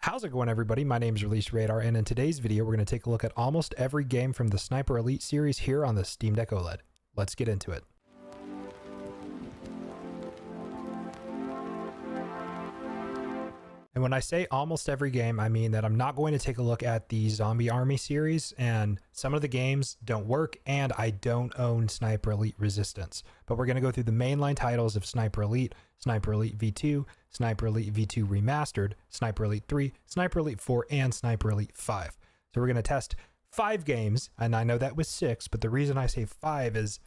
How's it going, everybody? My name is Release Radar, and in today's video, we're going to take a look at almost every game from the Sniper Elite series here on the Steam Deck OLED. Let's get into it. And when I say almost every game, I mean that I'm not going to take a look at the Zombie Army series, and some of the games don't work, and I don't own Sniper Elite Resistance. But we're going to go through the mainline titles of Sniper Elite, Sniper Elite V2, Sniper Elite V2 Remastered, Sniper Elite 3, Sniper Elite 4, and Sniper Elite 5. So we're going to test 5 games, and I know that was 6, but the reason I say 5 is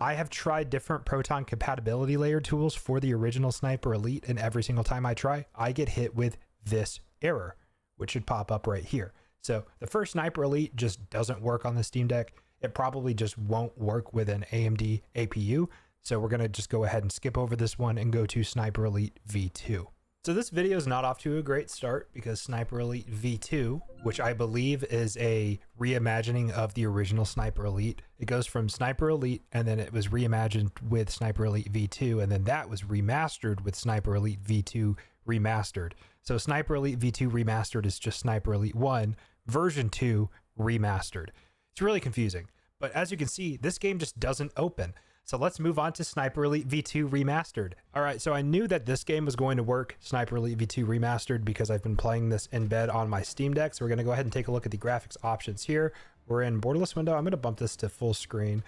I have tried different Proton compatibility layer tools for the original Sniper Elite, and every single time I try, I get hit with this error, which should pop up right here. So the first Sniper Elite just doesn't work on the Steam Deck. It probably just won't work with an AMD APU. So we're going to just go ahead and skip over this one and go to Sniper Elite V2. So this video is not off to a great start because Sniper Elite V2, which I believe is a reimagining of the original Sniper Elite. It goes from Sniper Elite, and then it was reimagined with Sniper Elite V2, and then that was remastered with Sniper Elite V2 Remastered. So Sniper Elite V2 Remastered is just Sniper Elite 1 version 2 remastered. It's really confusing, but as you can see, this game just doesn't open. So let's move on to Sniper Elite V2 Remastered. All right, so I knew that this game was going to work, Sniper Elite V2 Remastered, because I've been playing this in bed on my Steam Deck. So we're going to go ahead and take a look at the graphics options here. We're in borderless window. I'm going to bump this to full screen.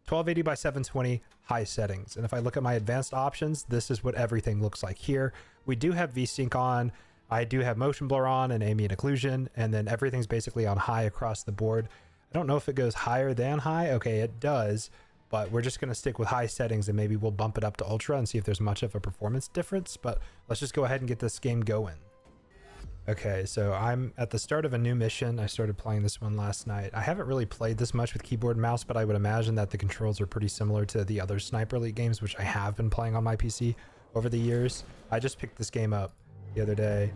1280 by 720, high settings. And if I look at my advanced options, this is what everything looks like here. We do have VSync on. I do have motion blur on and ambient occlusion, and then everything's basically on high across the board. I don't know if it goes higher than high. Okay, it does. But we're just going to stick with high settings, and maybe we'll bump it up to ultra and see if there's much of a performance difference. But let's just go ahead and get this game going. Okay, so I'm at the start of a new mission. I started playing this one last night. I haven't really played this much with keyboard and mouse, but I would imagine that the controls are pretty similar to the other Sniper Elite games, which I have been playing on my PC over the years. I just picked this game up the other day.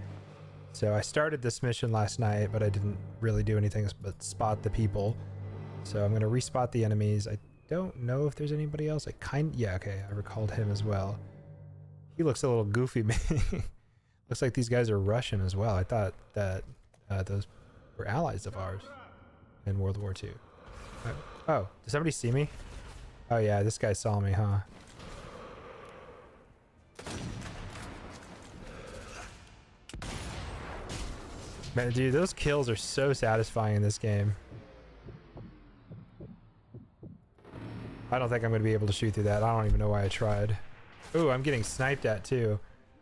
So I started this mission last night, but I didn't really do anything but spot the people. So I'm going to respot the enemies. I don't know if there's anybody else. Yeah, okay, I recalled him as well. He looks a little goofy. Looks like these guys are Russian as well. I thought that those were allies of ours in World War II. Oh, did somebody see me? Oh yeah, this guy saw me, huh? Man, dude, those kills are so satisfying in this game. I don't think I'm going to be able to shoot through that. I don't even know why I tried. Ooh, I'm getting sniped at too.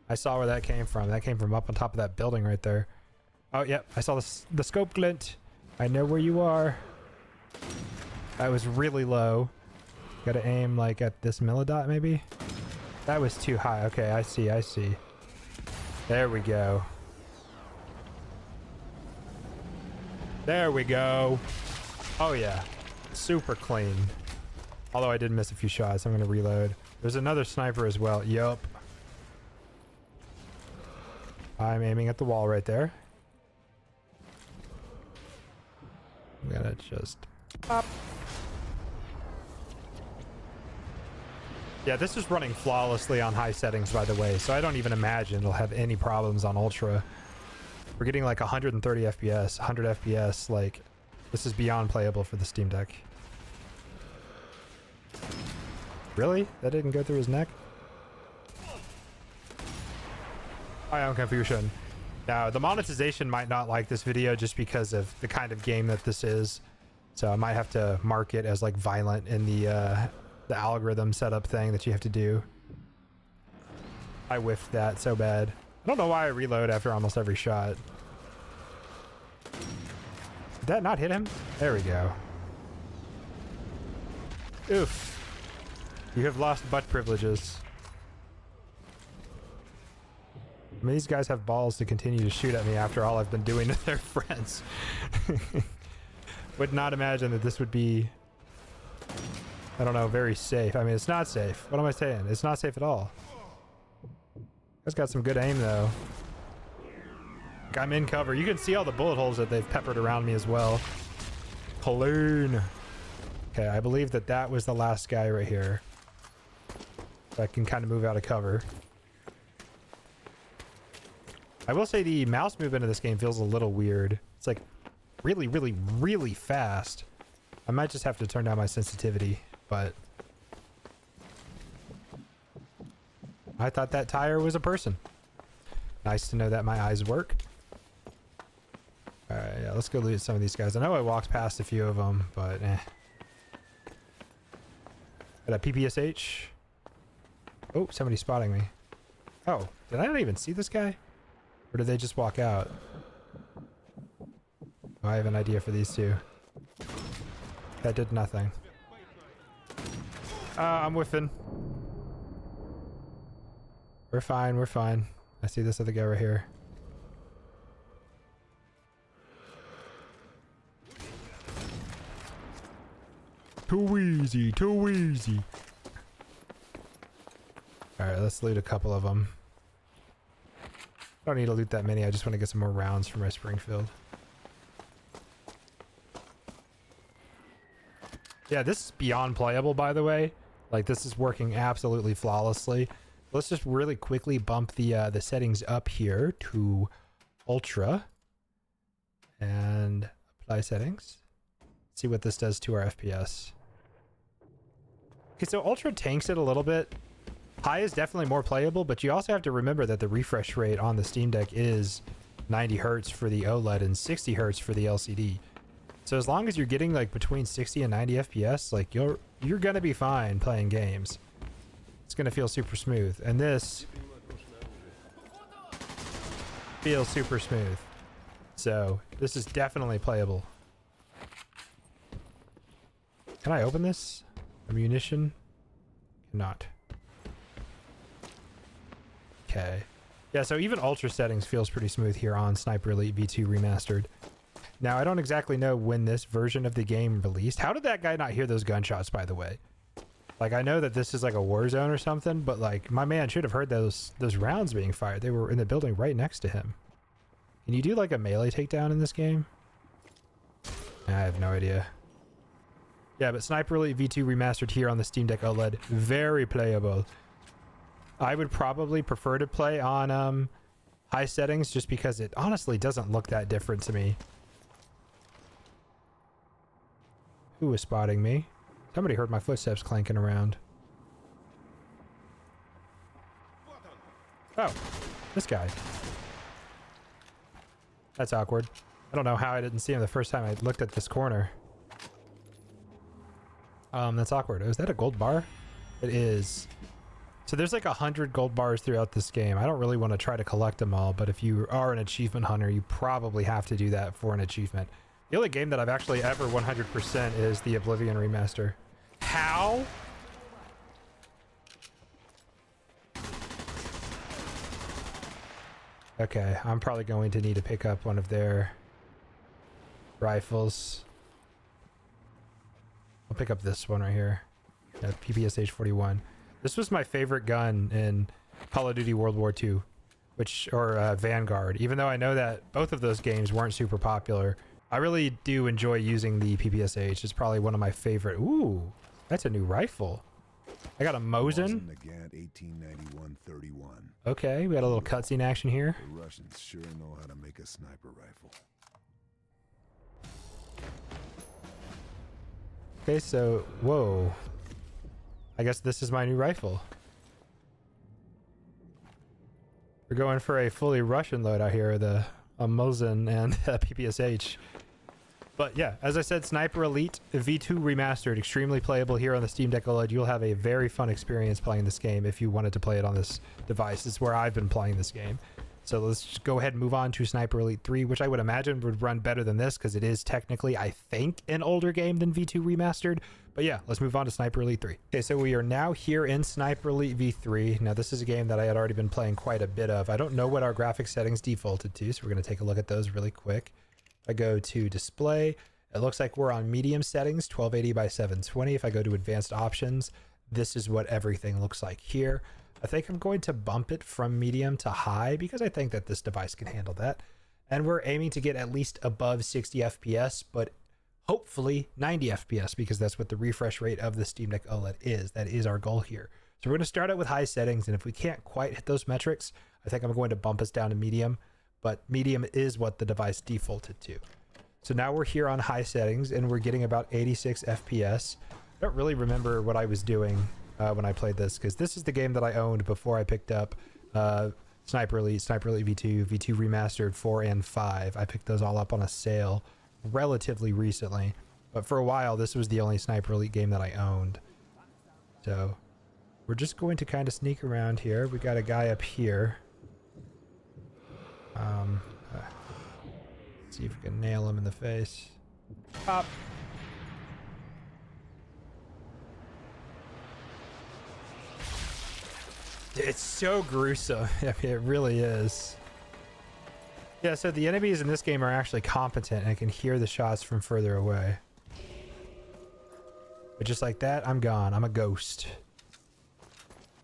I saw where that came from. That came from up on top of that building right there. Oh, yep. I saw the scope glint. I know where you are. That was really low. Got to aim like at this millidot maybe. That was too high. Okay, I see. I see. There we go. There we go. Oh, yeah. Super clean. Although I did miss a few shots. I'm going to reload. There's another sniper as well. Yup. I'm aiming at the wall right there. I'm going to just pop. Yeah, this is running flawlessly on high settings, by the way. So I don't even imagine it'll have any problems on ultra. We're getting like 130 FPS, 100 FPS. Like, this is beyond playable for the Steam Deck. Really? That didn't go through his neck? I am confusion. Now, the monetization might not like this video just because of the kind of game that this is. So I might have to mark it as like violent in the algorithm setup thing that you have to do. I whiffed that so bad. I don't know why I reload after almost every shot. Did that not hit him? There we go. Oof. You have lost butt privileges. I mean, these guys have balls to continue to shoot at me after all I've been doing to their friends. Would not imagine that this would be, I don't know, very safe. I mean, it's not safe. What am I saying? It's not safe at all. That's got some good aim, though. I'm in cover. You can see all the bullet holes that they've peppered around me as well. Cologne. Okay, I believe that that was the last guy right here. I can kind of move out of cover. I will say the mouse movement of this game feels a little weird. It's like really, really, really fast. I might just have to turn down my sensitivity, but I thought that tire was a person. Nice to know that my eyes work. All right, yeah, let's go loot some of these guys. I know I walked past a few of them, but Got a PPSH. Oh, somebody's spotting me. Oh, did I not even see this guy? Or did they just walk out? Oh, I have an idea for these two. That did nothing. I'm whiffing. We're fine, we're fine. I see this other guy right here. Too easy, too easy. Alright, let's loot a couple of them. I don't need to loot that many, I just want to get some more rounds for my Springfield. Yeah, this is beyond playable, by the way. Like, this is working absolutely flawlessly. Let's just really quickly bump the settings up here to ultra and apply settings. See what this does to our FPS. Okay, so ultra tanks it a little bit. High is definitely more playable, but you also have to remember that the refresh rate on the Steam Deck is 90 hertz for the OLED and 60 hertz for the LCD. So as long as you're getting like between 60 and 90 FPS, like you're gonna be fine playing games. It's gonna feel super smooth, and this feels super smooth. So this is definitely playable. Can I open this? Ammunition? Cannot. Okay. Yeah, so even ultra settings feels pretty smooth here on Sniper Elite V2 Remastered. Now, I don't exactly know when this version of the game released. How did that guy not hear those gunshots, by the way? Like, I know that this is like a war zone or something, but like, my man should have heard those rounds being fired. They were in the building right next to him. Can you do like a melee takedown in this game? I have no idea. Yeah, but Sniper Elite V2 Remastered here on the Steam Deck OLED, very playable. I would probably prefer to play on high settings just because it honestly doesn't look that different to me. Who was spotting me? Somebody heard my footsteps clanking around. Oh, this guy. That's awkward. I don't know how I didn't see him the first time I looked at this corner. That's awkward. Is that a gold bar? It is. So there's like 100 gold bars throughout this game. I don't really want to try to collect them all, but if you are an achievement hunter, you probably have to do that for an achievement. The only game that I've actually ever 100% is the Oblivion Remaster. How? Okay, I'm probably going to need to pick up one of their rifles. I'll pick up this one right here. Yeah, PPSH 41. This was my favorite gun in Call of Duty World War II, or Vanguard. Even though I know that both of those games weren't super popular, I really do enjoy using the PPSH. It's probably one of my favorite. Ooh, that's a new rifle. I got a Mosin. Okay, we got a little cutscene action here. The Russians sure know how to make a sniper rifle. Okay, so whoa. I guess this is my new rifle. We're going for a fully Russian loadout here, a Mosin and a PPSH. But yeah, as I said, Sniper Elite V2 Remastered, extremely playable here on the Steam Deck OLED. You'll have a very fun experience playing this game if you wanted to play it on this device. It's where I've been playing this game. So let's just go ahead and move on to Sniper Elite 3, which I would imagine would run better than this because it is technically, I think, an older game than V2 Remastered. But yeah, let's move on to Sniper Elite 3. Okay, so we are now here in Sniper Elite V3. Now, this is a game that I had already been playing quite a bit of. I don't know what our graphics settings defaulted to, so we're going to take a look at those really quick. If I go to display, it looks like we're on medium settings, 1280 by 720. If I go to advanced options, this is what everything looks like here. I think I'm going to bump it from medium to high because I think that this device can handle that. And we're aiming to get at least above 60 FPS, but hopefully 90 FPS because that's what the refresh rate of the Steam Deck OLED is. That is our goal here. So we're going to start out with high settings, and if we can't quite hit those metrics, I think I'm going to bump us down to medium. but medium is what the device defaulted to. So now we're here on high settings and we're getting about 86 FPS. I don't really remember what I was doing when I played this, because this is the game that I owned before I picked up Sniper Elite V2, V2 Remastered 4 and 5. I picked those all up on a sale relatively recently, but for a while this was the only Sniper Elite game that I owned. So we're just going to kind of sneak around here. We got a guy up here. See if we can nail him in the face. Pop. It's so gruesome. I mean, it really is. Yeah, so the enemies in this game are actually competent and I can hear the shots from further away. But just like that, I'm gone. I'm a ghost.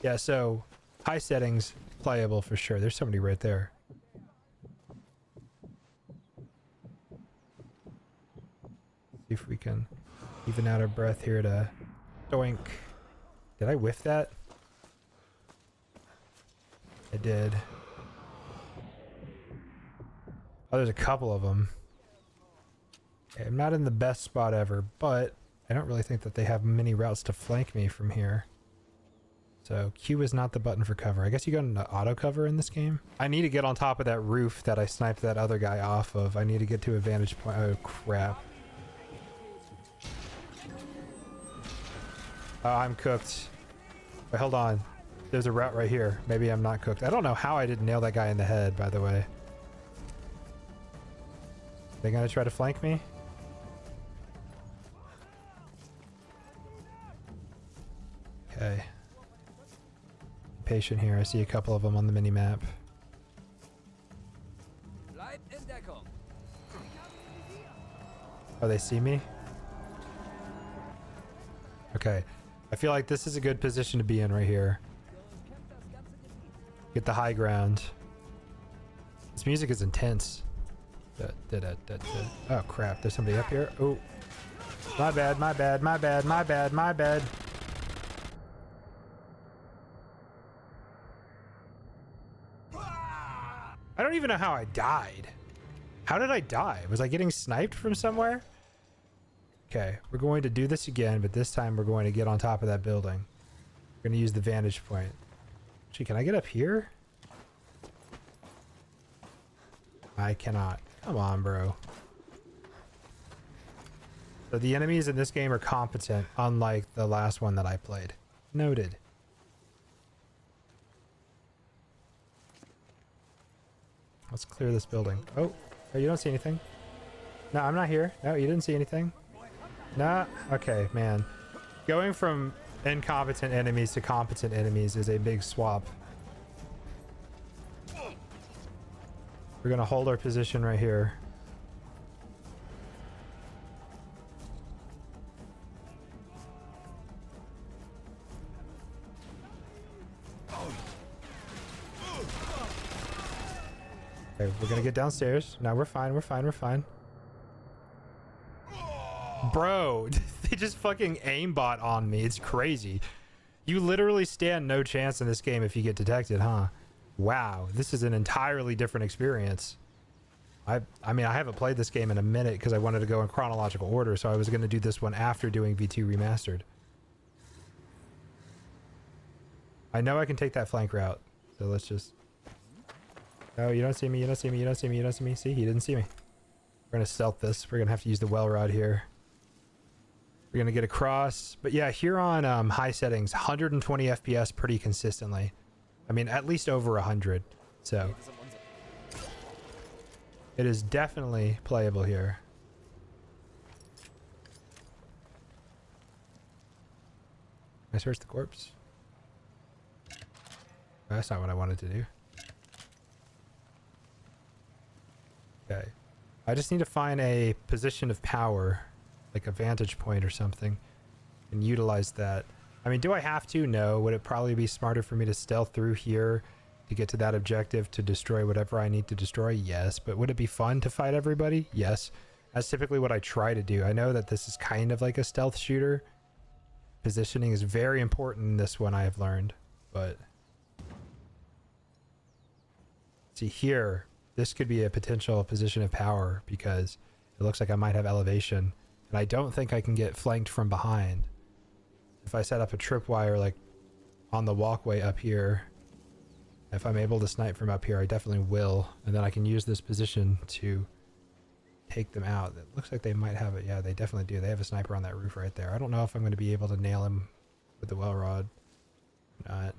Yeah, so high settings, playable for sure. There's somebody right there. See if we can even out our breath here to doink. Did I whiff that? I did. Oh, there's a couple of them. Okay, I'm not in the best spot ever, but I don't really think that they have many routes to flank me from here. So Q is not the button for cover. I guess you got an auto cover in this game. I need to get on top of that roof that I sniped that other guy off of. I need to get to a vantage point. Oh crap. Oh, I'm cooked. Wait, hold on. There's a route right here. Maybe I'm not cooked. I don't know how I didn't nail that guy in the head, by the way. They gonna try to flank me? Okay. Patient here. I see a couple of them on the mini map. Oh, they see me? Okay. I feel like this is a good position to be in right here. Get the high ground. This music is intense. Oh crap, there's somebody up here. Oh. My bad, my bad, my bad, my bad, my bad. I don't even know how I died. How did I die? Was I getting sniped from somewhere? Okay, we're going to do this again, but this time we're going to get on top of that building. We're going to use the vantage point. Gee, can I get up here? I cannot. Come on, bro. So the enemies in this game are competent, unlike the last one that I played. Noted. Let's clear this building. Oh, you don't see anything? No, I'm not here. No, you didn't see anything. Nah, okay, man. Going from incompetent enemies to competent enemies is a big swap. We're gonna hold our position right here. Okay, we're gonna get downstairs. No, we're fine, we're fine, we're fine. Bro, they just fucking aimbot on me. It's crazy. You literally stand no chance in this game if you get detected, huh? Wow, this is an entirely different experience. I mean, I haven't played this game in a minute because I wanted to go in chronological order, so I was going to do this one after doing V2 Remastered. I know I can take that flank route, so let's just... No, you don't see me, you don't see me, you don't see me, you don't see me. See, he didn't see me. We're going to stealth this. We're going to have to use the well rod here. We're going to get across. But yeah, here on high settings, 120 FPS pretty consistently. I mean, at least over 100. So it is definitely playable here. Can I search the corpse? Oh, that's not what I wanted to do. Okay. I just need to find a position of power, like a vantage point or something, and utilize that. I mean, do I have to? No. Would it probably be smarter for me to stealth through here to get to that objective to destroy whatever I need to destroy? Yes. But would it be fun to fight everybody? Yes. That's typically what I try to do. I know that this is kind of like a stealth shooter. Positioning is very important in this one, I have learned. But see here, this could be a potential position of power because it looks like I might have elevation, and I don't think I can get flanked from behind. If I set up a tripwire like on the walkway up here, if I'm able to snipe from up here, I definitely will, and then I can use this position to take them out. It looks like they might have it. Yeah, they definitely do. They have a sniper on that roof right there. I don't know if I'm going to be able to nail him with the well rod. Not.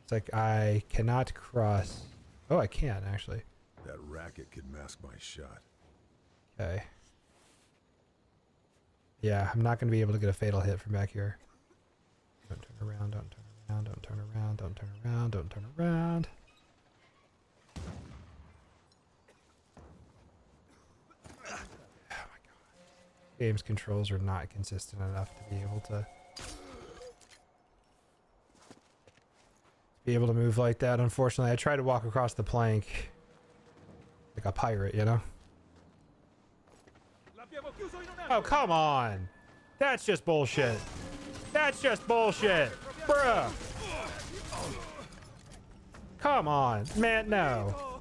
It's like I cannot cross. Oh, I can actually. That racket could mask my shot. Okay. Yeah, I'm not going to be able to get a fatal hit from back here. Don't turn around, don't turn around, don't turn around, don't turn around, don't turn around. Oh my god. Game's controls are not consistent enough to be able to move like that. Unfortunately, I tried to walk across the plank like a pirate, you know? Oh, come on. That's just bullshit. That's just bullshit. Bruh. Come on. Man, no.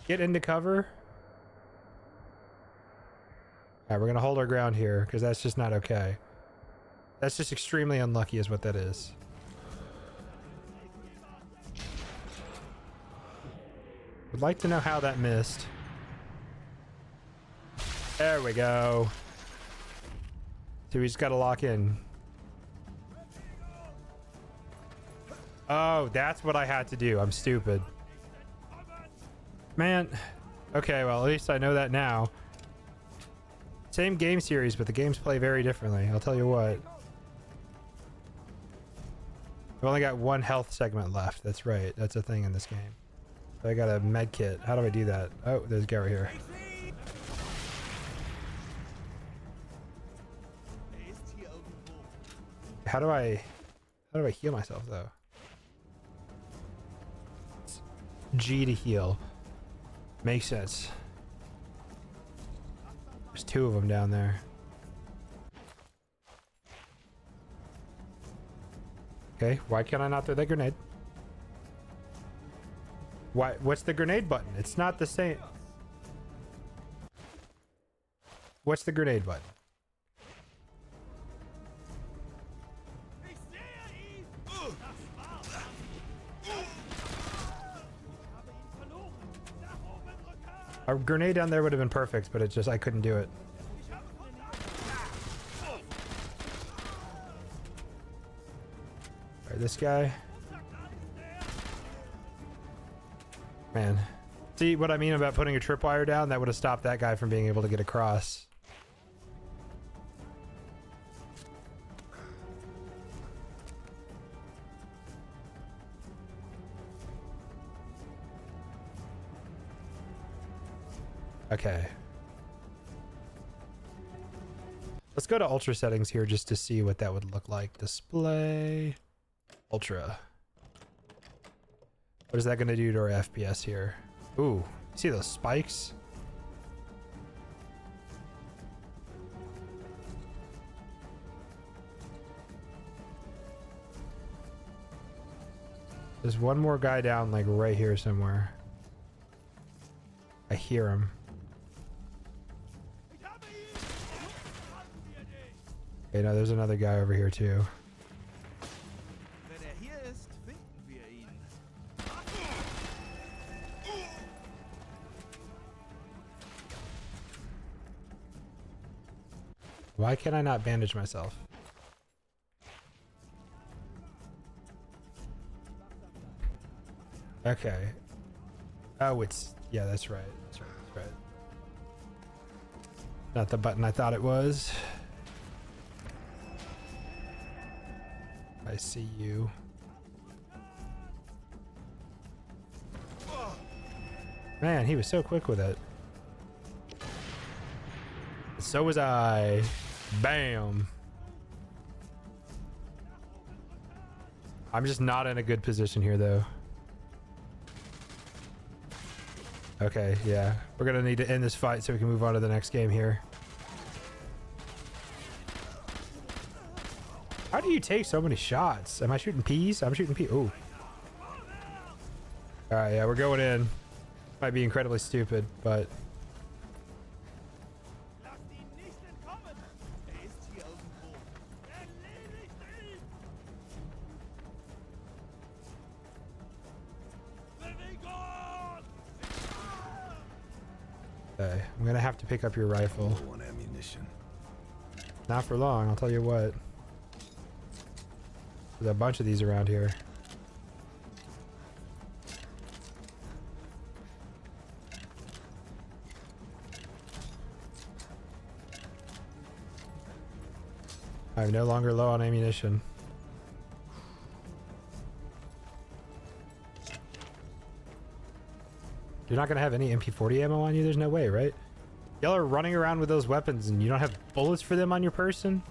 Get into cover. Alright, we're gonna hold our ground here because that's just not okay. That's just extremely unlucky is what that is. Would like to know how that missed. There we go. So we just gotta lock in. Oh, that's what I had to do. I'm stupid. Man. Okay, well, at least I know that now. Same game series, but the games play very differently. I'll tell you what. I've only got one health segment left. That's right. That's a thing in this game. So I got a med kit. How do I do that? Oh, there's a guy right here. How do I heal myself though? It's G to heal. Makes sense. There's two of them down there. Okay, why can't I not throw that grenade? Why? What's the grenade button? It's not the same. What's the grenade button? A grenade down there would have been perfect, but it just, I couldn't do it. Alright, this guy. Man. See what I mean about putting a tripwire down? That would have stopped that guy from being able to get across. Okay. Let's go to ultra settings here just to see what that would look like. Display. Ultra. What is that going to do to our FPS here? Ooh, see those spikes? There's one more guy down like right here somewhere. I hear him. Okay, now there's another guy over here too. Why can I not bandage myself? Okay. Oh, it's... yeah, that's right. That's right. That's right. Not the button I thought it was. I see you. Man, he was so quick with it. So was I. Bam. I'm just not in a good position here, though. Okay, yeah. We're gonna need to end this fight so we can move on to the next game here. How do you take so many shots? Am I shooting peas? I'm shooting peas. Ooh. All right, yeah, we're going in. Might be incredibly stupid, but okay, I'm gonna have to pick up your rifle. Low on ammunition. Not for long, I'll tell you what. There's a bunch of these around here. I'm no longer low on ammunition. You're not gonna have any MP40 ammo on you? There's no way, right? Y'all are running around with those weapons and you don't have bullets for them on your person?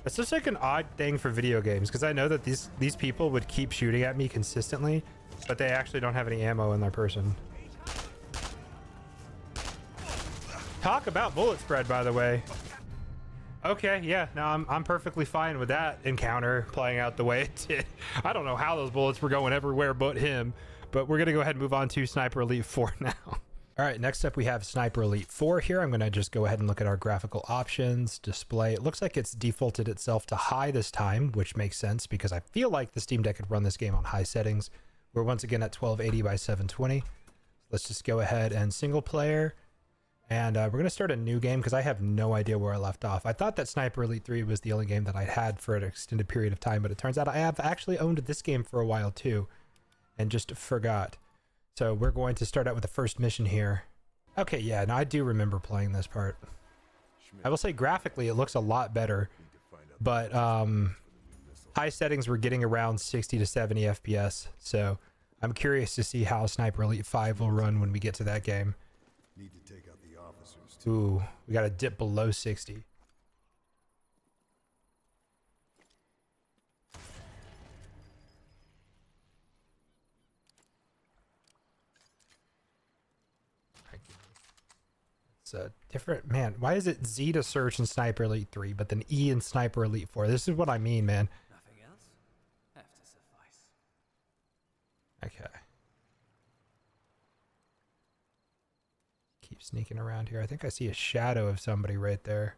That's just like an odd thing for video games, because I know that these people would keep shooting at me consistently, but they actually don't have any ammo in their person. Talk about bullet spread, by the way. Okay, yeah, no, I'm perfectly fine with that encounter playing out the way it did. I don't know how those bullets were going everywhere but him, but we're gonna go ahead and move on to Sniper Elite 4 now. All right, next up we have Sniper Elite 4 here. I'm gonna just go ahead and look at our graphical options, display. It looks like it's defaulted itself to high this time, which makes sense because I feel like the Steam Deck could run this game on high settings. We're once again at 1280 by 720. Let's just go ahead and single player. And we're going to start a new game because I have no idea where I left off. I thought that Sniper Elite 3 was the only game that I had for an extended period of time, but it turns out I have actually owned this game for a while too and just forgot. So we're going to start out with the first mission here. Okay, yeah, now I do remember playing this part. I will say graphically it looks a lot better, but high settings were getting around 60 to 70 FPS. So I'm curious to see how Sniper Elite 5 will run when we get to that game. Need to take out the officers too. Ooh, we got to dip below 60. It's a different, man. Why is it Z to search in Sniper Elite 3, but then E in Sniper Elite 4? This is what I mean, man. Nothing else? Have to suffice. Okay. Keep sneaking around here. I think I see a shadow of somebody right there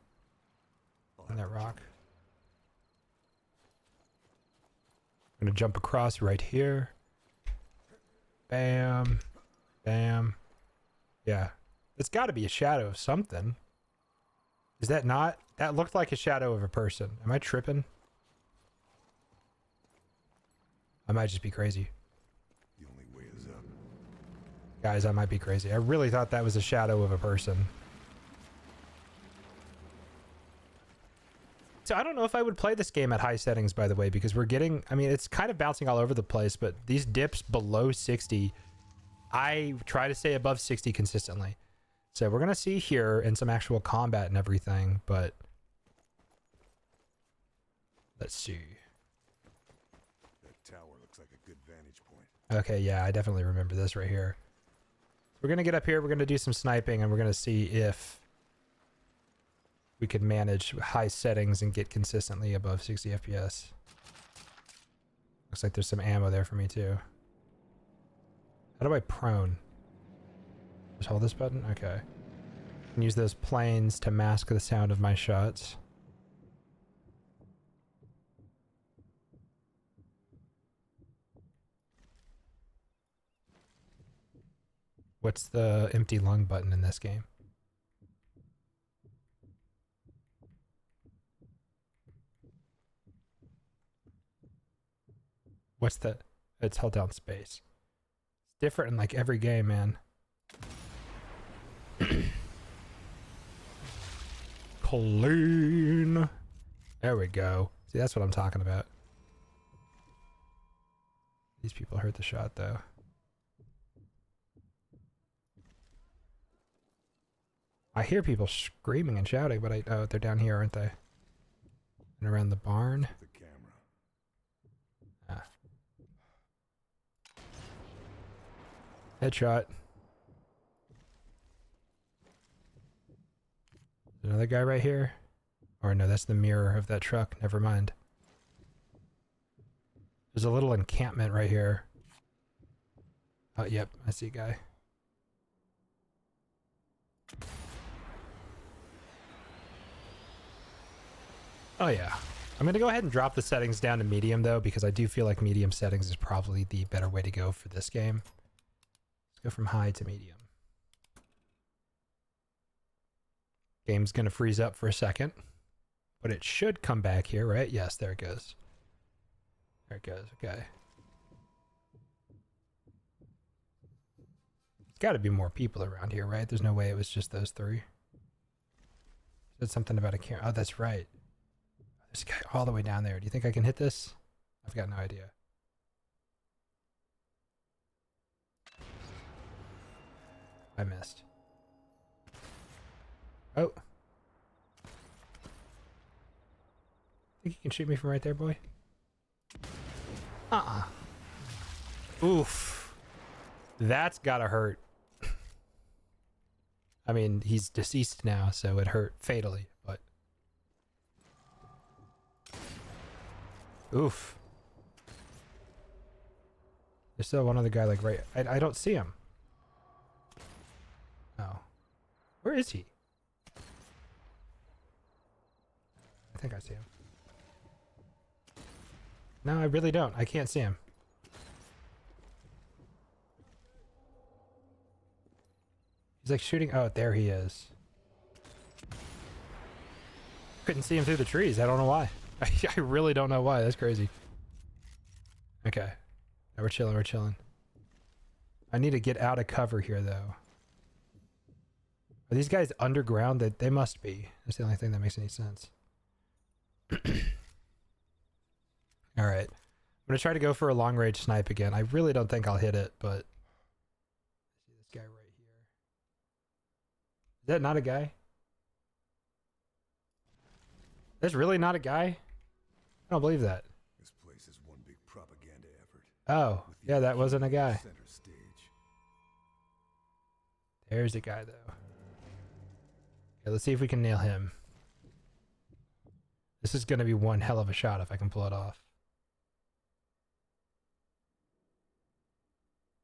on that rock. I'm gonna jump across right here. Bam. Bam. Yeah. It's got to be a shadow of something. Is that not? That looked like a shadow of a person. Am I tripping? I might just be crazy. The only way is up. Guys, I might be crazy. I really thought that was a shadow of a person. So I don't know if I would play this game at high settings, by the way, because we're getting, I mean, it's kind of bouncing all over the place, but these dips below 60, I try to stay above 60 consistently. So we're going to see here in some actual combat and everything, but let's see. That tower looks like a good vantage point. Okay, yeah, I definitely remember this right here. We're going to get up here, we're going to do some sniping, and we're going to see if we can manage high settings and get consistently above 60 FPS. Looks like there's some ammo there for me too. How do I prone? Just hold this button? Okay. And use those planes to mask the sound of my shots. What's the empty lung button in this game? What's the... It's held down space. It's different in like every game, man. Clean. There we go. See, that's what I'm talking about. These people heard the shot though. I hear people screaming and shouting, but oh, they're down here, aren't they? And around the barn. The camera. Ah. Headshot. Another guy right here. Or no, that's the mirror of that truck. Never mind. There's a little encampment right here. Oh, yep, I see a guy. Oh yeah. I'm gonna go ahead and drop the settings down to medium though, because I do feel like medium settings is probably the better way to go for this game. Let's go from high to medium. Game's gonna freeze up for a second, but it should come back here, right? Yes, there it goes. There it goes, okay. There's gotta be more people around here, right? There's no way it was just those three. Said something about a camera. Oh, that's right. There's a guy all the way down there. Do you think I can hit this? I've got no idea. I missed. Oh. Think you can shoot me from right there, boy? Oof. That's gotta hurt. I mean, he's deceased now, so it hurt fatally, but... Oof. There's still one other guy, like, right... I don't see him. Oh. Where is he? I think I see him. No, I really don't. I can't see him. He's like shooting... Oh, there he is. Couldn't see him through the trees. I don't know why. I really don't know why. That's crazy. Okay. Now we're chilling. We're chilling. I need to get out of cover here, though. Are these guys underground? They must be. That's the only thing that makes any sense. All right. I'm going to try to go for a long-range snipe again. I really don't think I'll hit it, but... See this guy right here. Is that not a guy? That's really not a guy? I don't believe that. This place is one big propaganda effort. Oh, yeah, that wasn't a guy. Center stage. There's a guy, though. Okay, let's see if we can nail him. This is going to be one hell of a shot if I can pull it off.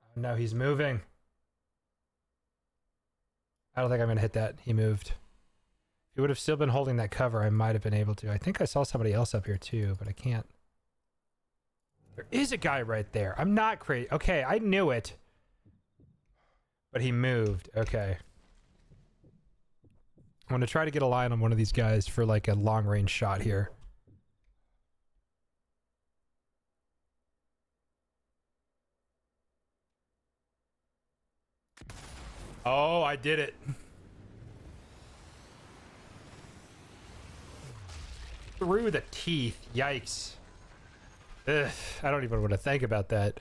Oh, no, he's moving. I don't think I'm going to hit that. He moved. If he would have still been holding that cover, I might have been able to. I think I saw somebody else up here too, but I can't. There is a guy right there. I'm not crazy. Okay, I knew it. But he moved. Okay. I'm going to try to get a line on one of these guys for like a long range shot here. Oh, I did it. Through the teeth. Yikes. Ugh, I don't even want to think about that.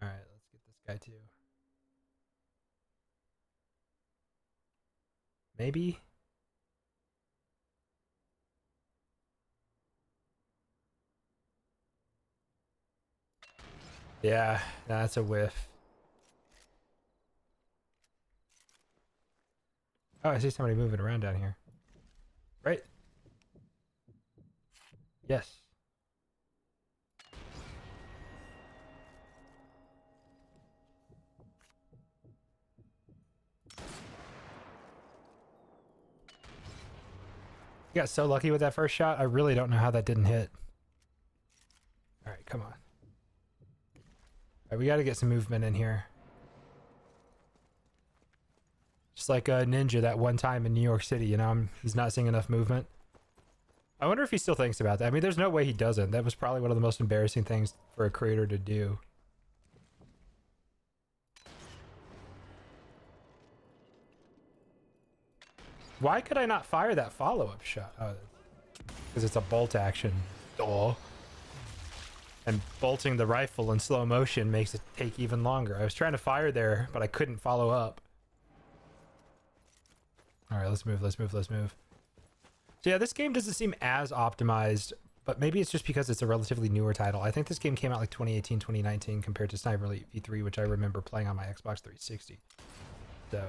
All right, let's get this guy too. Maybe? Yeah, that's a whiff. Oh, I see somebody moving around down here. Right? Yes. You got so lucky with that first shot. I really don't know how that didn't hit. All right, come on. All right, we got to get some movement in here. Just like a ninja that one time in New York City, you know, he's not seeing enough movement. I wonder if he still thinks about that. I mean, there's no way he doesn't. That was probably one of the most embarrassing things for a creator to do. Why could I not fire that follow-up shot? Oh, because it's a bolt action. Duh. And bolting the rifle in slow motion makes it take even longer. I was trying to fire there, but I couldn't follow up. All right, let's move, let's move, let's move. So yeah, this game doesn't seem as optimized, but maybe it's just because it's a relatively newer title. I think this game came out like 2018, 2019 compared to Sniper Elite V3, which I remember playing on my Xbox 360. So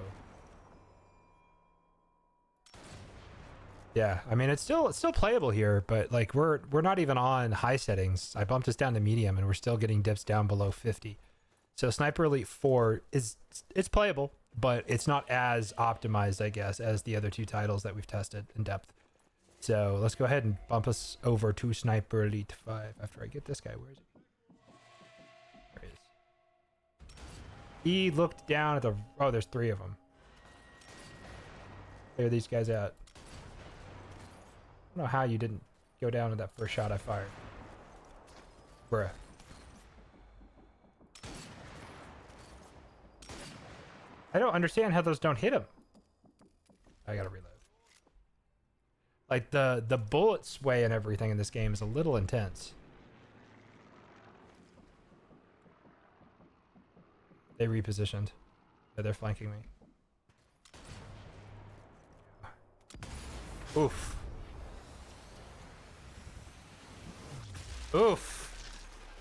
Yeah, I mean it's still playable here, but like we're not even on high settings. I bumped us down to medium, and we're still getting dips down below 50. So Sniper Elite 4 it's playable, but it's not as optimized, I guess, as the other two titles that we've tested in depth. So let's go ahead and bump us over to Sniper Elite 5 after I get this guy. Where is he? There he is. He looked down at the... Oh, there's 3 of them. Where are these guys at? I don't know how you didn't go down with that first shot I fired. Bruh. I don't understand how those don't hit him. I gotta reload. Like the bullet sway and everything in this game is a little intense. They repositioned. Yeah, they're flanking me. Oof. Oof.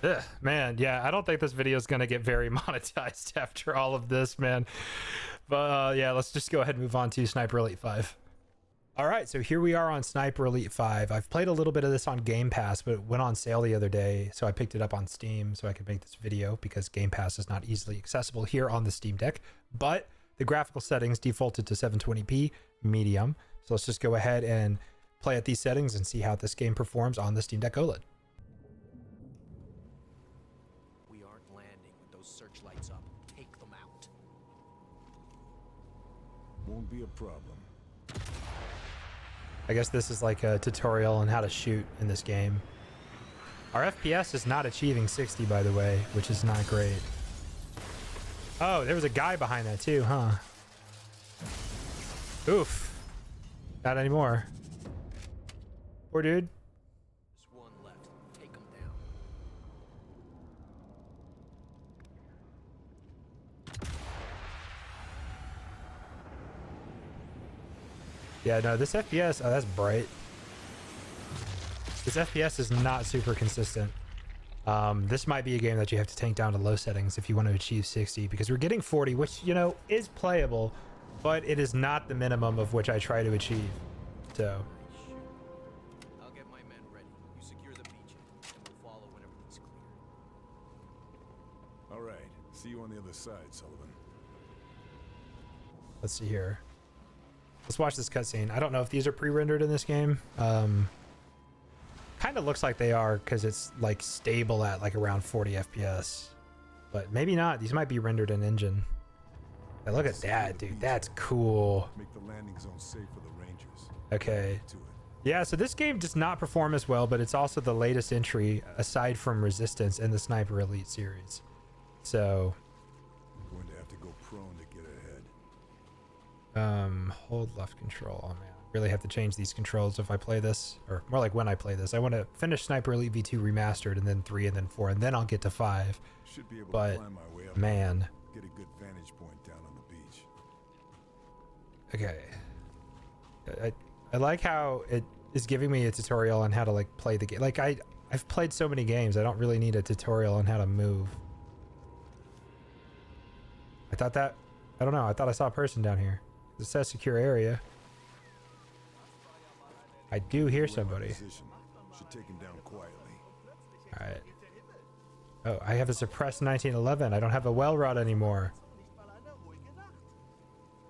Ugh, man, yeah, I don't think this video is gonna get very monetized after all of this, man. But yeah, let's just go ahead and move on to Sniper Elite 5. All right, so here we are on Sniper Elite 5. I've played a little bit of this on Game Pass, but it went on sale the other day, so I picked it up on Steam so I could make this video because Game Pass is not easily accessible here on the Steam Deck. But the graphical settings defaulted to 720p medium. So let's just go ahead and play at these settings and see how this game performs on the Steam Deck OLED. We aren't landing with those searchlights up. Take them out. Won't be a problem. I guess this is like a tutorial on how to shoot in this game. Our FPS is not achieving 60, by the way, which is not great. Oh, there was a guy behind that too, huh? Oof. Not anymore. Poor dude. There's one left. Take them down. Yeah, no, this FPS, oh, that's bright. This FPS is not super consistent. This might be a game that you have to tank down to low settings if you want to achieve 60, because we're getting 40, which, you know, is playable, but it is not the minimum of which I try to achieve. So, Shoot. I'll get my men ready. You secure the beach, and we'll follow when everything's clear. All right. See you on the other side, Sullivan. let's see here. Let's watch this cutscene. I don't know if these are pre-rendered in this game. Kind of looks like they are because it's like stable at like around 40 FPS, but maybe not. These might be rendered in engine. Hey, look at that, dude. That's cool. Make the landing zone safe for the Rangers. Okay. To it. Yeah, so this game does not perform as well, but it's also the latest entry aside from Resistance in the Sniper Elite series. So, I'm going to have to go prone to get ahead. hold left control. Oh man, I really have to change these controls if I play this, or more like when I play this. I want to finish Sniper Elite V2 Remastered, and then 3, and then 4, and then I'll get to 5. Should be able But to climb my way up. man, Get a good vantage point down on the beach. okay. I like how it is giving me a tutorial on how to like play the game. Like I've played so many games, I don't really need a tutorial on how to move. I thought that, I don't know, I thought I saw a person down here. It says secure area. I do hear somebody. Position. Should take him down quietly. All right. Oh, I have a suppressed 1911. I don't have a well rod anymore.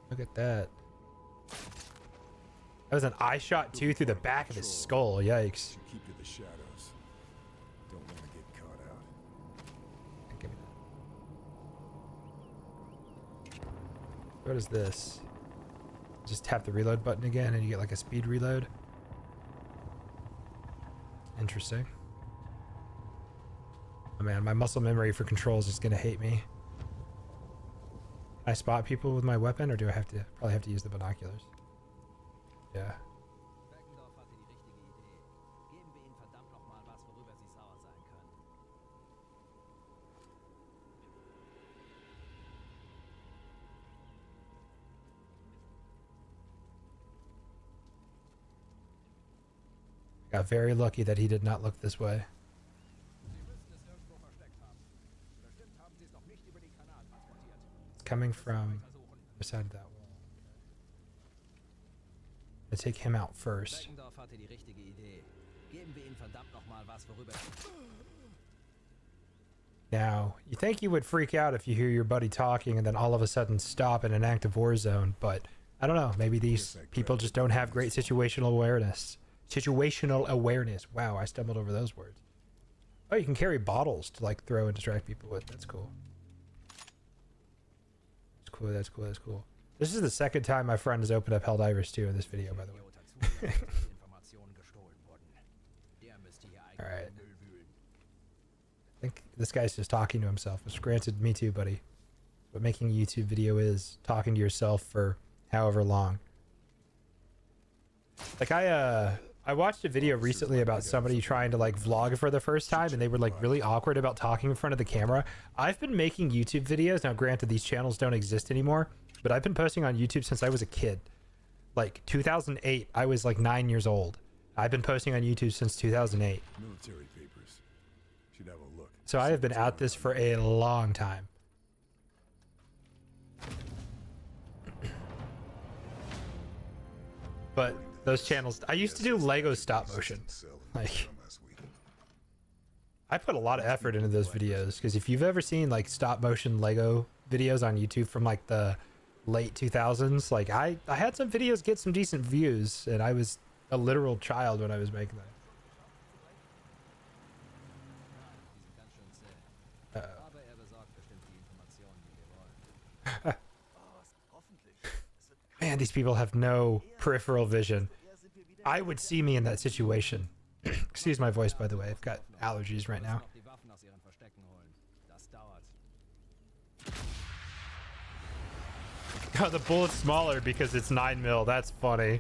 Look at that. That was an eye shot too through the back of his skull. Yikes. Should keep to the shadows. Don't want to get caught out. Give me that. What is this? Just tap the reload button again and you get like a speed reload. Interesting. Oh man, my muscle memory for controls is gonna hate me. Can I spot people with my weapon, or do I have to probably have to use the binoculars? Yeah. Beckendorf hatte die richtige Idee. Geben wir ihnen verdammt noch mal was, worüber sie sauer sein können. Got very lucky that he did not look this way. Sie müssen es irgendwo versteckt haben. Bestimmt haben sie es noch nicht über die Kanal transportiert. It's coming from Versuchen. the other side of that wall. Let's take him out first. Beckendorf hatte die richtige Idee. Geben wir ihnen verdammt noch mal was, worüber... Now, you think you would freak out if you hear your buddy talking and then all of a sudden stop in an active war zone, but I don't know, maybe these people just don't have great situational awareness. Situational awareness. Wow, I stumbled over those words. Oh, you can carry bottles to like throw and distract people with. That's cool. That's cool, that's cool, that's cool. This is the second time my friend has opened up Helldivers 2 in this video, by the way. Alright. I think this guy's just talking to himself, which granted, me too, buddy. What making a YouTube video is talking to yourself for however long. Like I watched a video recently about somebody trying to like vlog for the first time and they were like really awkward about talking in front of the camera. I've been making YouTube videos. Now granted, these channels don't exist anymore, but I've been posting on YouTube since I was a kid. Like 2008, I was like 9 years old. I've been posting on YouTube since 2008. Military papers. Should have a look. So I have been at this for a long time. But those channels, I used to do Lego stop motion. Like, I put a lot of effort into those videos because if you've ever seen like stop motion Lego videos on YouTube from like the late 2000s, like I had some videos get some decent views and I was a literal child when I was making that. Aber er besorgt bestimmt die Informationen, die wir wollen. Man, these people have no peripheral vision. I would see me in that situation. Excuse my voice, by the way. I've got allergies right now. Noch die Waffen aus ihren Verstecken holen. Das dauert. Oh, the bullet's smaller because it's 9mm. That's funny.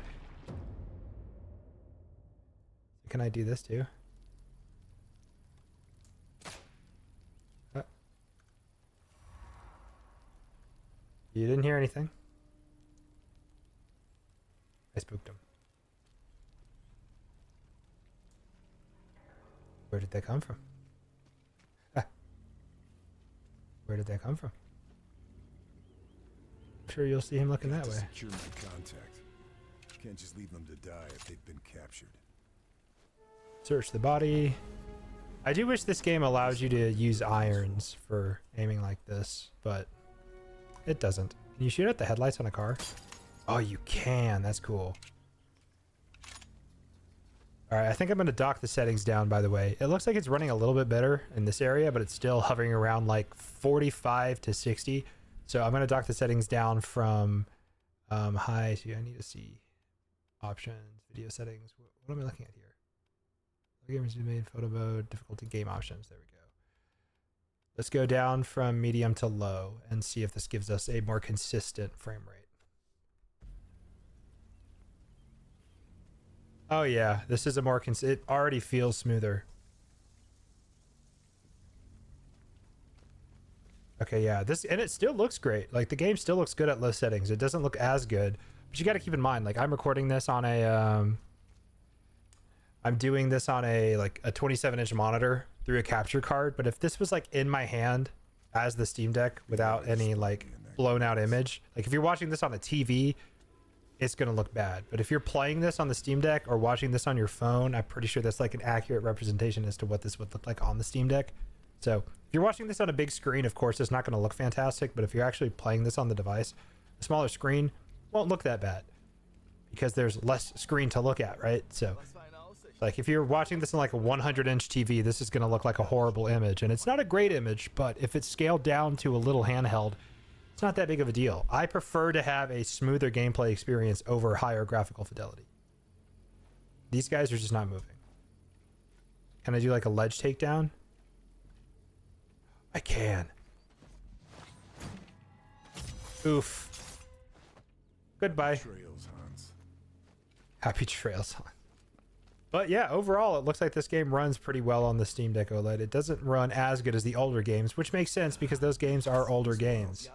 Can I do this too? You didn't hear anything? I spooked him. Where did that come from? Ah. Where did that come from? I'm sure you'll see him looking that way. Secure my contact. Can't just leave them to die if they've been captured. Search the body. I do wish this game allows you to use irons for aiming like this, but it doesn't. Can you shoot at the headlights on a car? Oh, you can. That's cool. All right, I think I'm going to dock the settings down, by the way. It looks like it's running a little bit better in this area, but it's still hovering around like 45 to 60. So I'm going to dock the settings down from high to, I need to see options, video settings. What am I looking at here? Gamers made photo mode, difficulty, game options. There we go. Let's go down from medium to low and see if this gives us a more consistent frame rate. Oh yeah, this is a more it already feels smoother. Okay, yeah, this, and it still looks great. Like the game still looks good at low settings. It doesn't look as good, but you got to keep in mind, like I'm recording this on a I'm doing this on a like a 27-inch monitor through a capture card, but if this was like in my hand as the Steam Deck without any like blown out image, like if you're watching this on a TV, it's going to look bad. But if you're playing this on the Steam Deck or watching this on your phone, I'm pretty sure that's like an accurate representation as to what this would look like on the Steam Deck. So if you're watching this on a big screen, of course, it's not going to look fantastic. But if you're actually playing this on the device, a smaller screen won't look that bad because there's less screen to look at, right? So like if you're watching this on like a 100-inch TV, this is going to look like a horrible image. And it's not a great image, but if it's scaled down to a little handheld, it's not that big of a deal. I prefer to have a smoother gameplay experience over higher graphical fidelity. These guys are just not moving. Can I do like a ledge takedown? I can. Oof. Goodbye. Trails, Hans. Happy trails, Hans. But yeah, overall, it looks like this game runs pretty well on the Steam Deck OLED. It doesn't run as good as the older games, which makes sense because those games are older games.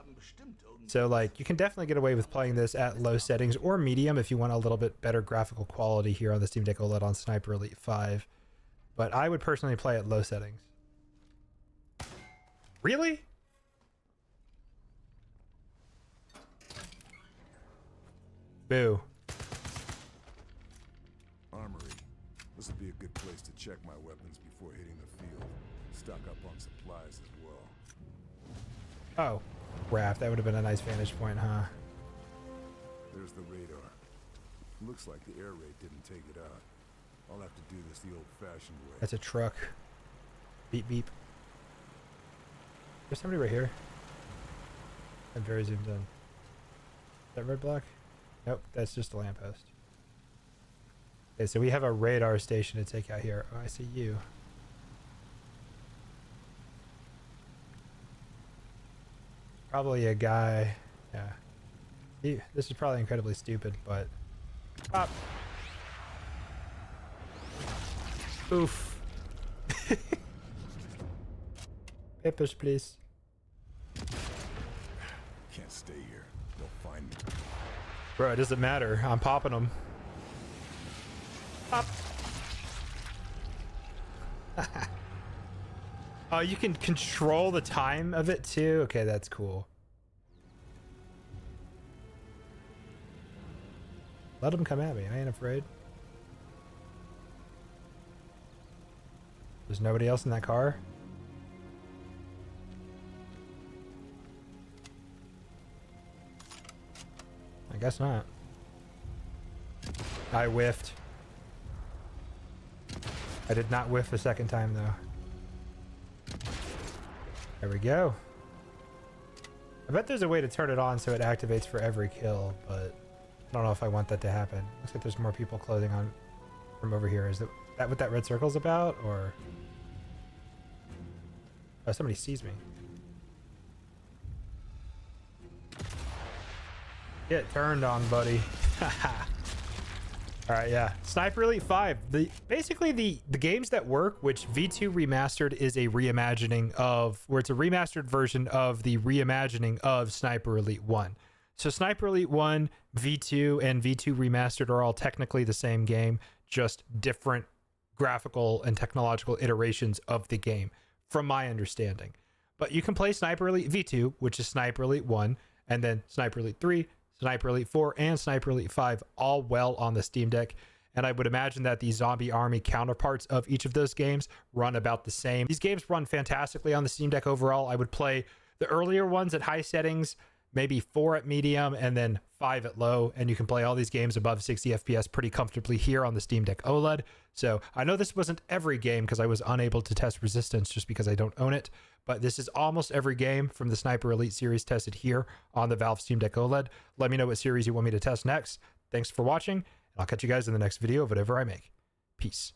So like, you can definitely get away with playing this at low settings or medium if you want a little bit better graphical quality here on the Steam Deck OLED on Sniper Elite 5. But I would personally play at low settings. Really? Boo. This would be a good place to check my weapons before hitting the field. Stock up on supplies as well. Oh, crap. That would have been a nice vantage point, huh? There's the radar. Looks like the air raid didn't take it out. I'll have to do this the old-fashioned way. That's a truck. Beep, beep. There's somebody right here. I'm very zoomed in. Is that red block? Nope, that's just a lamppost. Okay, so we have a radar station to take out here. Oh, I see you. Probably a guy. Yeah. This is probably incredibly stupid, but... Pop! Oof. Peppers, please. Can't stay here. They'll find me. Bro, it doesn't matter. I'm popping them. Pop. Oh, you can control the time of it too? Okay, that's cool. Let them come at me. I ain't afraid. There's nobody else in that car? I guess not. I whiffed. I did not whiff the second time though. There we go. I bet there's a way to turn it on so it activates for every kill, but I don't know if I want that to happen. Looks like there's more people closing on from over here. Is that what that red circle's about, or... Oh, somebody sees me. Get turned on, buddy. All right, yeah. Sniper Elite 5. Basically the games that work, which V2 Remastered is a reimagining of, where it's a remastered version of the reimagining of Sniper Elite 1. So Sniper Elite 1, V2, and V2 Remastered are all technically the same game, just different graphical and technological iterations of the game, from my understanding. But you can play Sniper Elite V2, which is Sniper Elite 1, and then Sniper Elite 3, Sniper Elite 4, and Sniper Elite 5 all well on the Steam Deck. And I would imagine that the zombie army counterparts of each of those games run about the same. These games run fantastically on the Steam Deck overall. I would play the earlier ones at high settings, maybe 4 at medium, and then 5 at low. And you can play all these games above 60 FPS pretty comfortably here on the Steam Deck OLED. So I know this wasn't every game because I was unable to test resistance just because I don't own it. But this is almost every game from the Sniper Elite series tested here on the Valve Steam Deck OLED. Let me know what series you want me to test next. Thanks for watching, and I'll catch you guys in the next video of whatever I make. Peace.